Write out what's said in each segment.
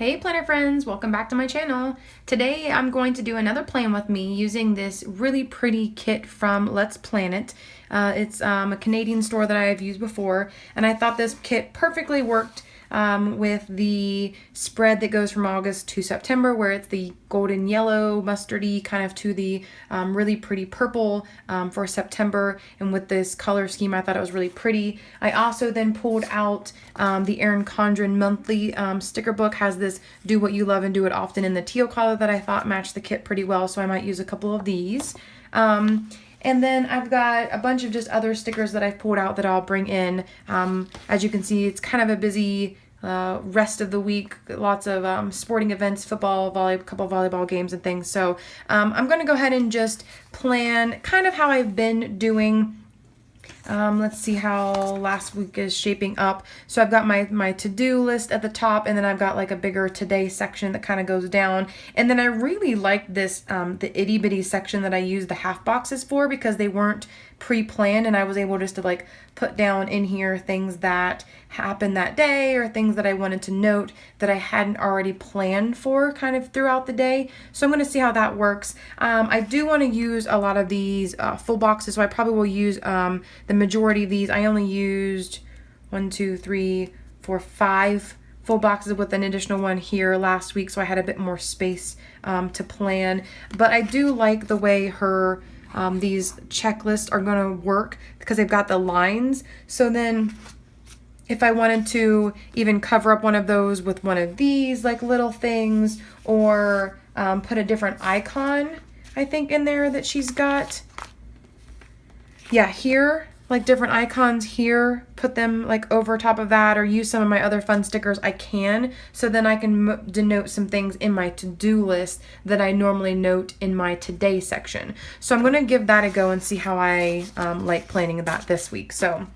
Hey planner friends, welcome back to my channel. Today I'm going to do another plan with me using this really pretty kit from Let's Plan It. It's a Canadian store that I have used before, and I thought this kit perfectly worked with the spread that goes from August to September, where it's the golden yellow mustardy kind of to the really pretty purple for September. And with this color scheme, I thought it was really pretty. I also then pulled out the Erin Condren monthly sticker book. Has this do what you love and do it often in the teal color that I thought matched the kit pretty well, so I might use a couple of these. And then I've got a bunch of just other stickers that I've pulled out that I'll bring in. As you can see, it's kind of a busy rest of the week, lots of sporting events, football, a couple volleyball games and things. So I'm going to go ahead and just plan kind of how I've been doing. Let's see how last week is shaping up. So I've got my to-do list at the top, and then I've got like a bigger today section that kind of goes down. And then I really like this, the itty bitty section that I use the half boxes for, because they weren't pre-planned, and I was able just to like put down in here things that happened that day or things that I wanted to note that I hadn't already planned for kind of throughout the day. So I'm going to see how that works. I do want to use a lot of these full boxes, so I probably will use the majority of these. I only used 5 full boxes with an additional one here last week, so I had a bit more space to plan. But I do like the way her these checklists are going to work, because they've got the lines. So then if I wanted to even cover up one of those with one of these like little things, or put a different icon, I think, in there that she's got. Yeah, here, like different icons here, put them like over top of that, or use some of my other fun stickers, I can. So then I can denote some things in my to-do list that I normally note in my today section. So I'm going to give that a go and see how I like planning that this week. So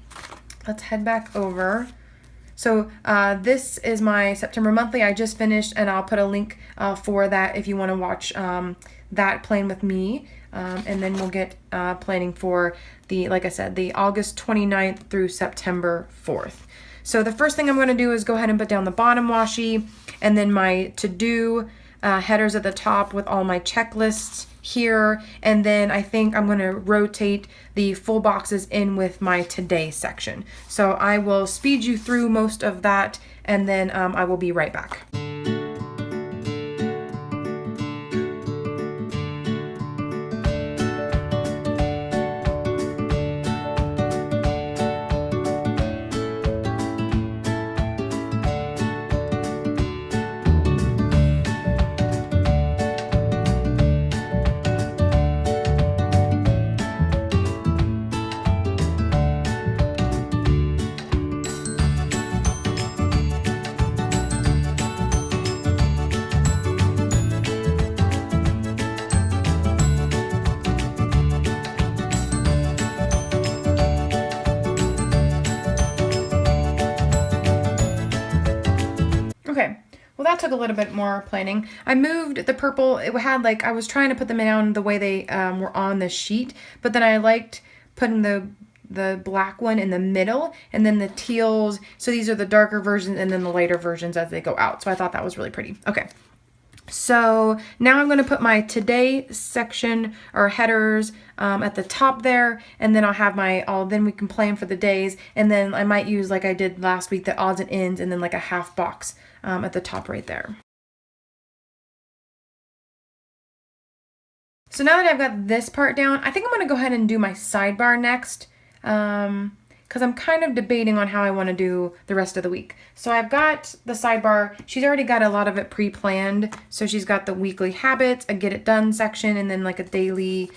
let's head back over. So this is my September monthly. I just finished, and I'll put a link for that if you want to watch that plan with me. And then we'll get planning for the, like I said, the August 29th through September 4th. So the first thing I'm going to do is go ahead and put down the bottom washi, and then my to-do headers at the top with all my checklists here. And then I think I'm going to rotate the full boxes in with my today section. So I will speed you through most of that, and then I will be right back. Okay, well that took a little bit more planning. I moved the purple. It had like, I was trying to put them down the way they were on the sheet, but then I liked putting the black one in the middle, and then the teals. So these are the darker versions, and then the lighter versions as they go out. So I thought that was really pretty. Okay. So now I'm going to put my today section or headers at the top there, and then I'll have then we can plan for the days, and then I might use, like I did last week, the odds and ends, and then like a half box at the top right there. So now that I've got this part down, I think I'm going to go ahead and do my sidebar next, because I'm kind of debating on how I want to do the rest of the week. So I've got the sidebar. She's already got a lot of it pre-planned. So she's got the weekly habits, a get it done section, and then like a daily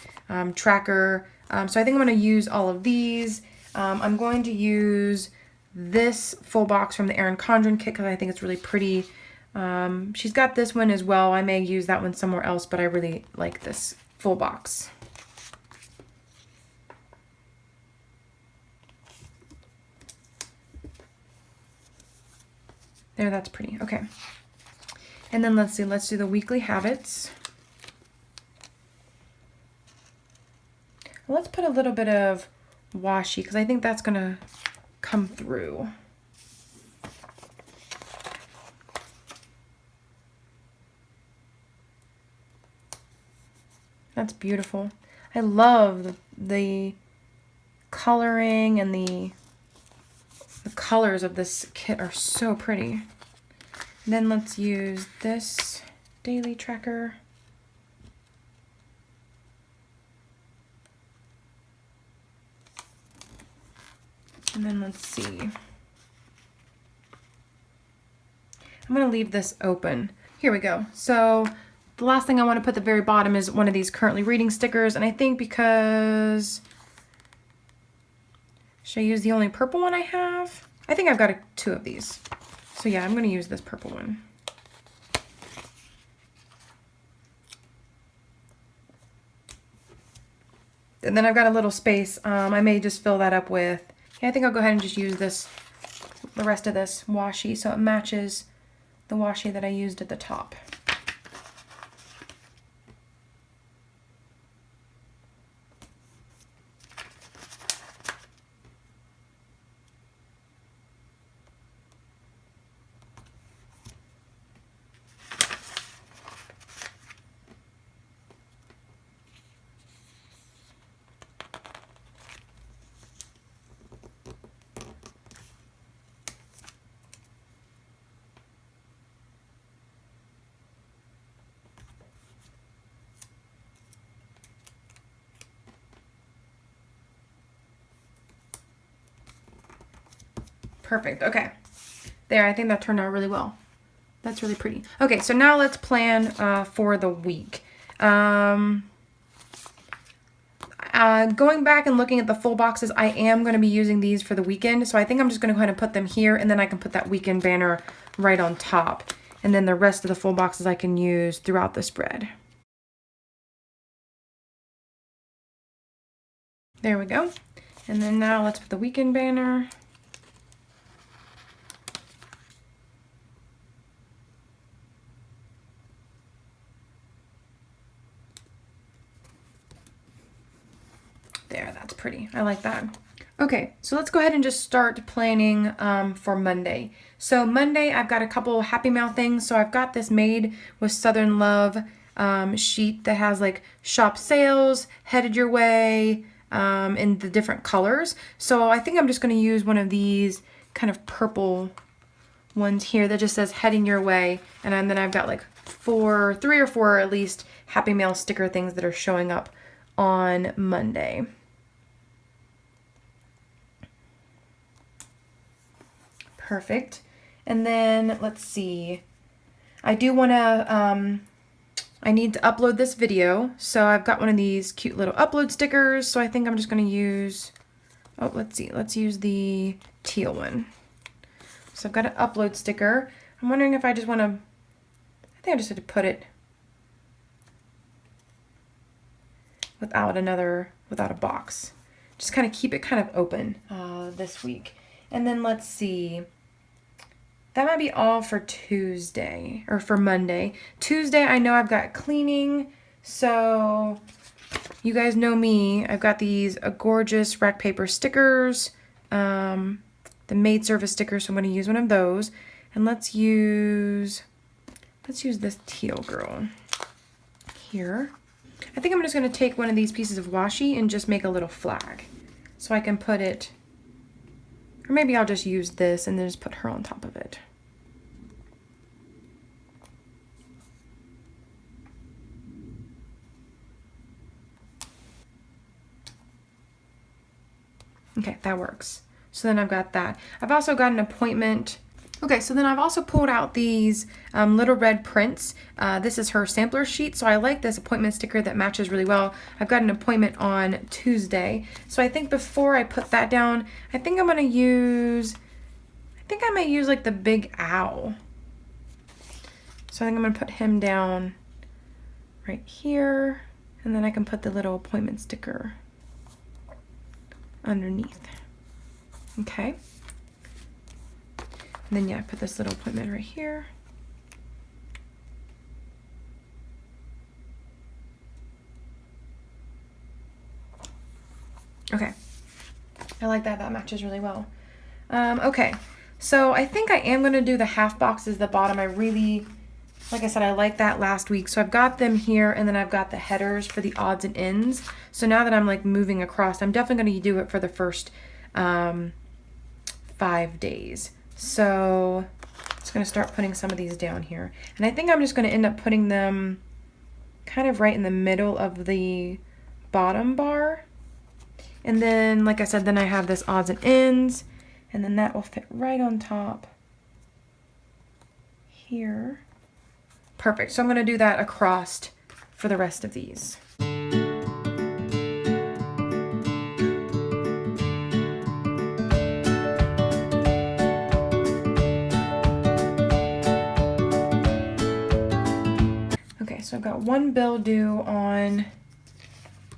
tracker. So I think I'm going to use all of these. I'm going to use this full box from the Erin Condren kit because I think it's really pretty. She's got this one as well. I may use that one somewhere else, but I really like this full box. There, that's pretty. Okay. And then let's do the weekly habits. Let's put a little bit of washi, because I think that's going to come through. That's beautiful. I love the coloring, and the colors of this kit are so pretty. And then let's use this daily tracker. And then let's see. I'm going to leave this open. Here we go. So the last thing I want to put at the very bottom is one of these currently reading stickers. And I think because, should I use the only purple one I have? I think I've got two of these. So yeah, I'm going to use this purple one. And then I've got a little space. I may just fill that up with, yeah, I think I'll go ahead and just use this, the rest of this washi, so it matches the washi that I used at the top. Perfect. Okay. There, I think that turned out really well. That's really pretty. Okay, so now let's plan for the week. Going back and looking at the full boxes, I am going to be using these for the weekend. So I think I'm just going to go ahead and put them here, and then I can put that weekend banner right on top. And then the rest of the full boxes I can use throughout the spread. There we go. And then now let's put the weekend banner. There, that's pretty. I like that. Okay, so let's go ahead and just start planning for Monday. So Monday, I've got a couple Happy Mail things. So I've got this Made with Southern Love sheet that has like shop sales, headed your way, in the different colors. So I think I'm just going to use one of these kind of purple ones here that just says heading your way. And then I've got like three or four at least Happy Mail sticker things that are showing up on Monday. Perfect. And then let's see. I do want to, I need to upload this video. So I've got one of these cute little upload stickers. So I think I'm just going to use, oh, let's see. Let's use the teal one. So I've got an upload sticker. I'm wondering if I just want to, I think I just have to put it without a box. Just kind of keep it kind of open this week. And then let's see. That might be all for Tuesday, or for Monday. Tuesday, I know I've got cleaning, so you guys know me. I've got these gorgeous rack paper stickers, the maid service stickers, so I'm going to use one of those. And let's use this teal girl here. I think I'm just going to take one of these pieces of washi and just make a little flag. So I can put it, or maybe I'll just use this and then just put her on top of it. Okay, that works. So then I've got that. I've also got an appointment. Okay, so then I've also pulled out these little red prints. This is her sampler sheet, so I like this appointment sticker that matches really well. I've got an appointment on Tuesday, so I think before I put that down, I think I'm gonna use, I think I might use like the big owl. So I think I'm gonna put him down right here, and then I can put the little appointment sticker underneath. Okay. And then yeah, I put this little appointment right here. Okay. I like that. That matches really well. Okay. So I think I am going to do the half boxes at the bottom. I really Like I said, I liked that last week. So I've got them here, and then I've got the headers for the odds and ends. So now that I'm like moving across, I'm definitely going to do it for the first 5 days. So I'm just going to start putting some of these down here. And I think I'm just going to end up putting them kind of right in the middle of the bottom bar. And then, like I said, then I have this odds and ends, and then that will fit right on top here. Perfect. So I'm going to do that across for the rest of these. Okay, so I've got one bill due on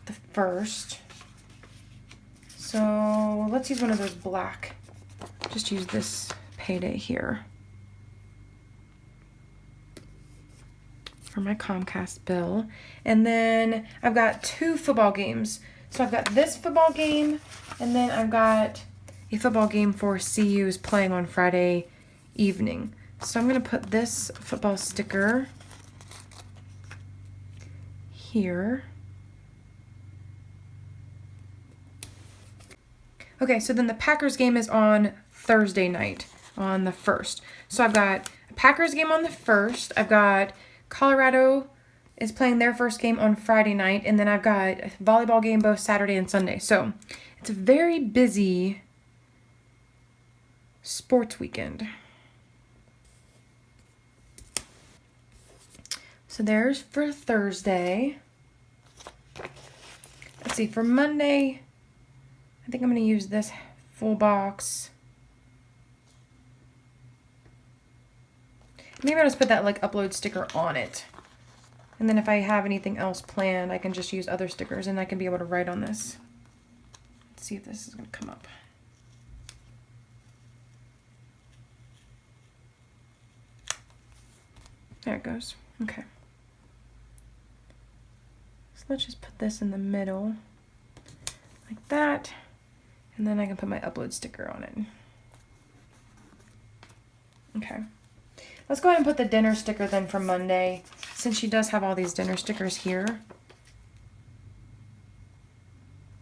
the 1st. So let's use one of those black. Just use this payday here for my Comcast bill. And then I've got 2 football games. So I've got this football game, and then I've got a football game for CU's playing on Friday evening. So I'm going to put this football sticker here. Okay, so then the Packers game is on Thursday night on the 1st. So I've got a Packers game on the 1st. I've got Colorado is playing their first game on Friday night, and then I've got a volleyball game both Saturday and Sunday. So it's a very busy sports weekend. So there's for Thursday. Let's see, for Monday, I think I'm going to use this full box. Maybe I'll just put that like upload sticker on it. And then if I have anything else planned, I can just use other stickers and I can be able to write on this. Let's see if this is going to come up. There it goes. Okay. So let's just put this in the middle like that. And then I can put my upload sticker on it. Okay. Let's go ahead and put the dinner sticker then for Monday, since she does have all these dinner stickers here.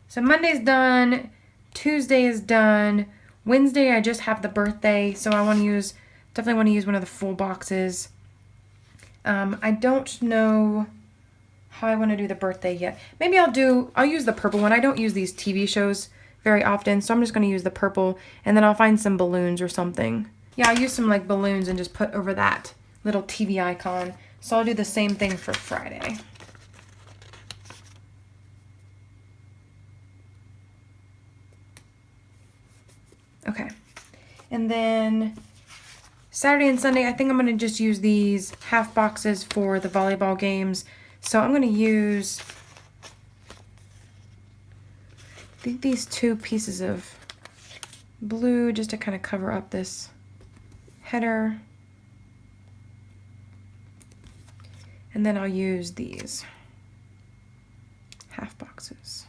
So Monday's done, Tuesday is done, Wednesday I just have the birthday, so I want to use, definitely want to use one of the full boxes. I don't know how I want to do the birthday yet. Maybe I'll use the purple one. I don't use these TV shows very often, so I'm just going to use the purple, and then I'll find some balloons or something. Yeah, I'll use some like balloons and just put over that little TV icon. So I'll do the same thing for Friday. Okay. And then Saturday and Sunday, I think I'm going to just use these half boxes for the volleyball games. So I'm going to use these 2 pieces of blue just to kind of cover up this header. And then I'll use these half boxes.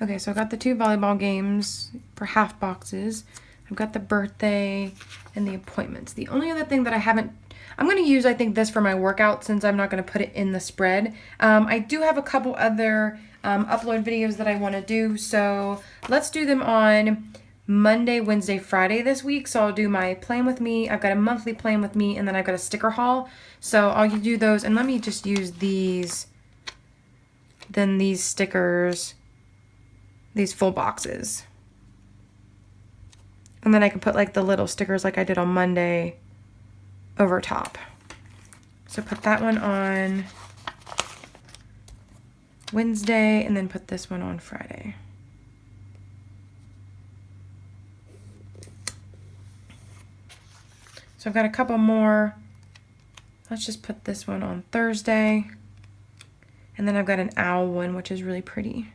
Okay, so I've got the 2 volleyball games for half boxes. I've got the birthday and the appointments. The only other thing that I haven't, I'm going to use, I think, this for my workout since I'm not going to put it in the spread. I do have a couple other upload videos that I want to do, so let's do them on Monday, Wednesday, Friday this week. So I'll do my plan with me. I've got a monthly plan with me, and then I've got a sticker haul. So I'll do those, and let me just use these, then these stickers, these full boxes. And then I can put like the little stickers like I did on Monday over top. So put that one on Wednesday and then put this one on Friday. So I've got a couple more. Let's just put this one on Thursday. And then I've got an owl one, which is really pretty.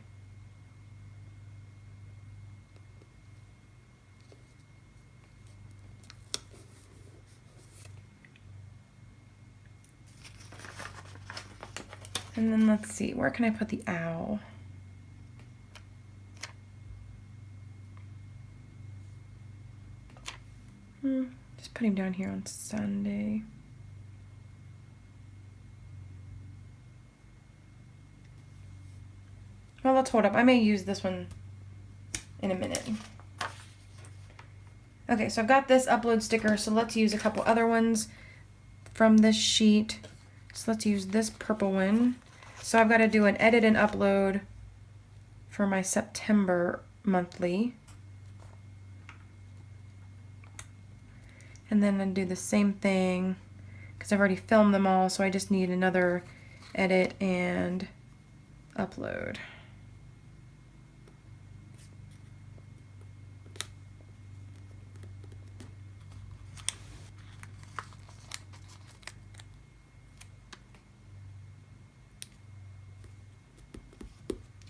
And then let's see, where can I put the owl? Just put him down here on Sunday. Well, let's hold up. I may use this one in a minute. Okay, so I've got this upload sticker, so let's use a couple other ones from this sheet. So let's use this purple one. So I've got to do an edit and upload for my September monthly. And then I do the same thing because I've already filmed them all, so I just need another edit and upload.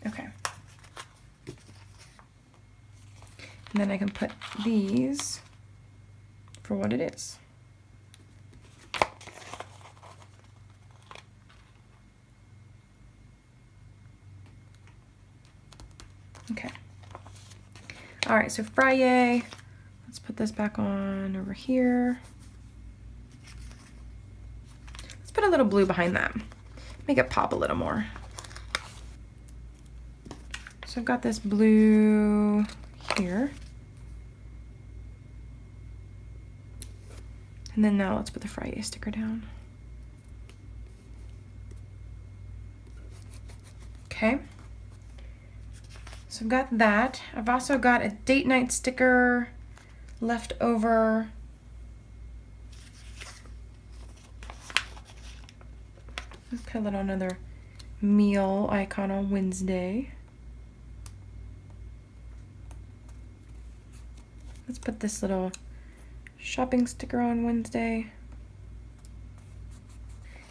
Okay. And then I can put these for what it is. Okay. All right, so Friday, let's put this back on over here. Let's put a little blue behind that. Make it pop a little more. So I've got this blue here. And then now let's put the Friday sticker down. Okay. So I've got that. I've also got a date night sticker left over. Let's put a little another meal icon on Wednesday. Let's put this little shopping sticker on Wednesday.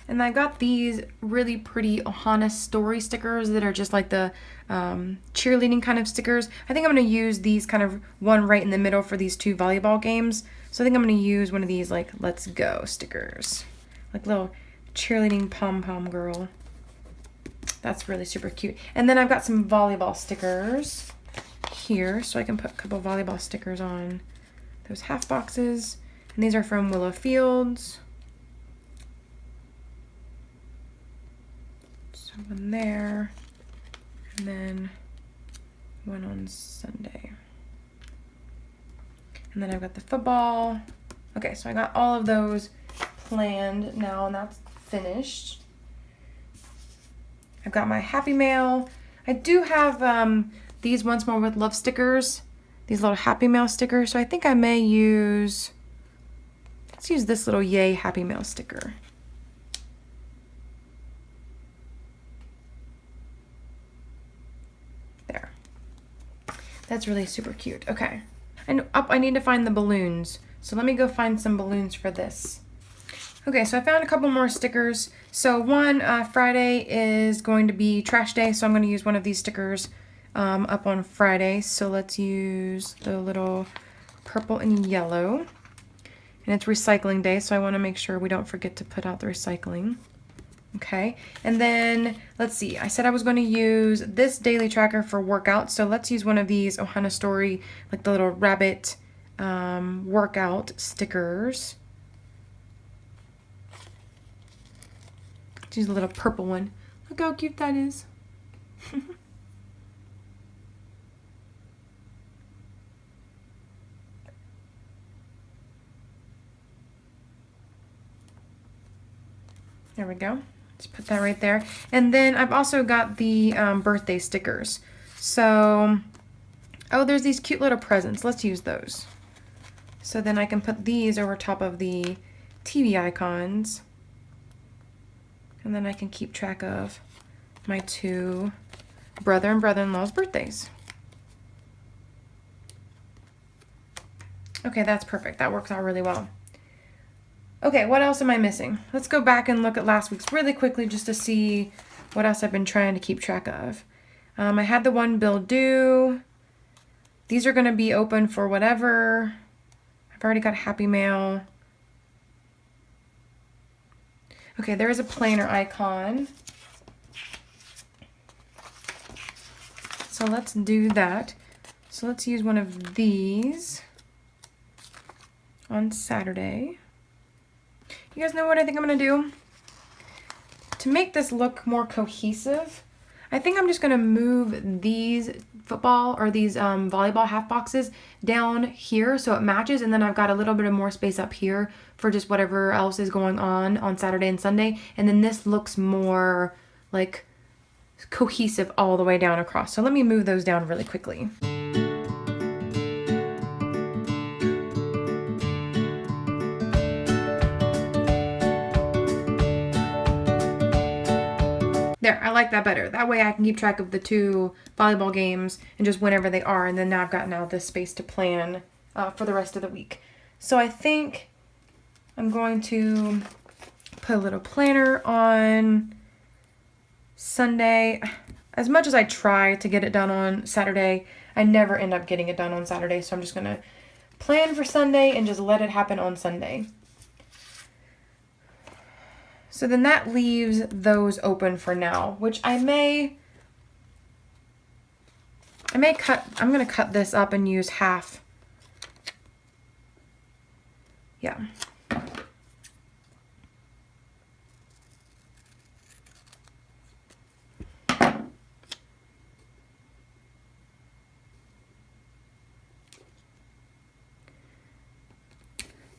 And I've got these really pretty Ohana story stickers that are just like the cheerleading kind of stickers. I think I'm going to use these kind of one right in the middle for these two volleyball games. So I think I'm going to use one of these like let's go stickers. Like little cheerleading pom-pom girl. That's really super cute. And then I've got some volleyball stickers here. So I can put a couple volleyball stickers on those half boxes. And these are from Willow Fields. So one there, and then one on Sunday. And then I've got the football. Okay, so I got all of those planned now, and that's finished. I've got my Happy Mail. I do have these Once More with Love stickers, these little Happy Mail stickers, so I think I may use, let's use this little Yay Happy Mail sticker. There. That's really super cute. Okay. And I need to find the balloons. So let me go find some balloons for this. Okay, so I found a couple more stickers. So one, Friday is going to be trash day, so I'm going to use one of these stickers up on Friday. So let's use the little purple and yellow. And it's recycling day, so I want to make sure we don't forget to put out the recycling. Okay, and then let's see, I said I was going to use this daily tracker for workout, so let's use one of these Ohana Story, like the little rabbit workout stickers. Let's use a little purple one. Look how cute that is. There we go. Just put that right there. And then I've also got the birthday stickers. So, oh, there's these cute little presents. Let's use those. So then I can put these over top of the TV icons. And then I can keep track of my two brother and brother-in-law's birthdays. Okay, that's perfect. That works out really well. Okay, what else am I missing? Let's go back and look at last week's really quickly just to see what else I've been trying to keep track of. I had the one bill due. These are going to be open for whatever. I've already got Happy Mail. Okay, there is a planner icon. So let's do that. So let's use one of these on Saturday. You guys know what I think I'm gonna do? To make this look more cohesive, I think I'm just gonna move these football or these volleyball half boxes down here so it matches, and then I've got a little bit of more space up here for just whatever else is going on Saturday and Sunday, and then this looks more like cohesive all the way down across. So let me move those down really quickly. There, I like that better. That way I can keep track of the 2 volleyball games and just whenever they are, and then now I've got this space to plan for the rest of the week. So I think I'm going to put a little planner on Sunday. As much as I try to get it done on Saturday, I never end up getting it done on Saturday, so I'm just going to plan for Sunday and just let it happen on Sunday. So then that leaves those open for now, which I may cut. I'm going to cut this up and use half. Yeah.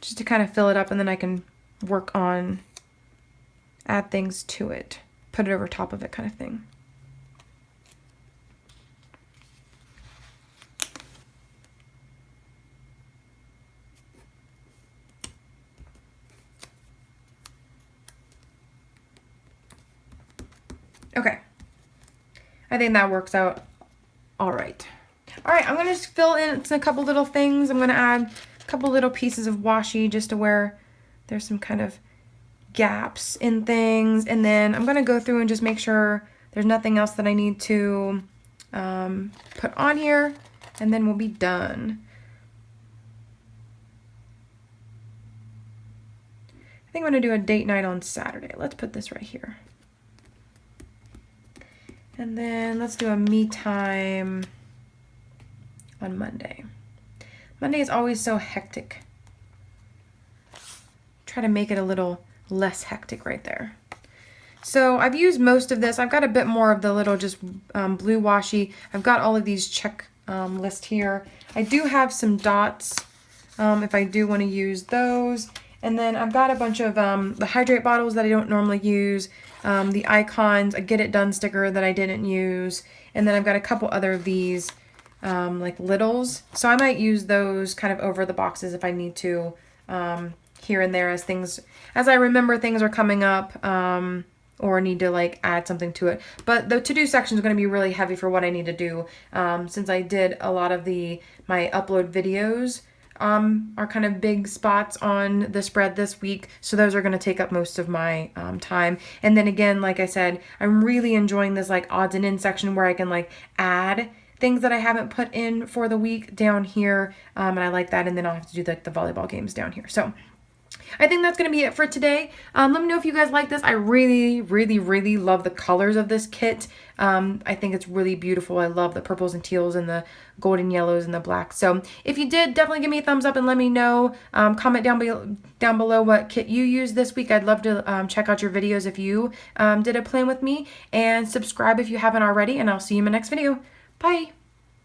Just to kind of fill it up, and then I can work on add things to it, put it over top of it kind of thing. Okay, I think that works out all right. All right, I'm gonna just fill in a couple little things. I'm gonna add a couple little pieces of washi just to where there's some kind of gaps in things, and then I'm gonna go through and just make sure there's nothing else that I need to put on here, and then we'll be done. I think I'm gonna do a date night on Saturday. Let's put this right here. And then let's do a me time on Monday. Monday is always so hectic. Try to make it a little less hectic right there. So I've used most of this. I've got a bit more of the little just blue washi. I've got all of these check list here. I do have some dots if I do want to use those. And then I've got a bunch of the hydrate bottles that I don't normally use, the icons, a get it done sticker that I didn't use, and then I've got a couple other of these like littles. So I might use those kind of over the boxes if I need to, here and there as I remember things are coming up, or need to like add something to it. But the to-do section is going to be really heavy for what I need to do, since I did a lot of my upload videos are kind of big spots on the spread this week, so those are going to take up most of my time. And then again, like I said, I'm really enjoying this like odds and ends section where I can like add things that I haven't put in for the week down here, and I like that. And then I'll have to do like the volleyball games down here. So I think that's going to be it for today. Let me know if you guys like this. I really, really, really love the colors of this kit. I think it's really beautiful. I love the purples and teals and the golden yellows and the blacks. So if you did, definitely give me a thumbs up and let me know. Comment down below what kit you used this week. I'd love to check out your videos if you did a plan with me. And subscribe if you haven't already. And I'll see you in my next video. Bye.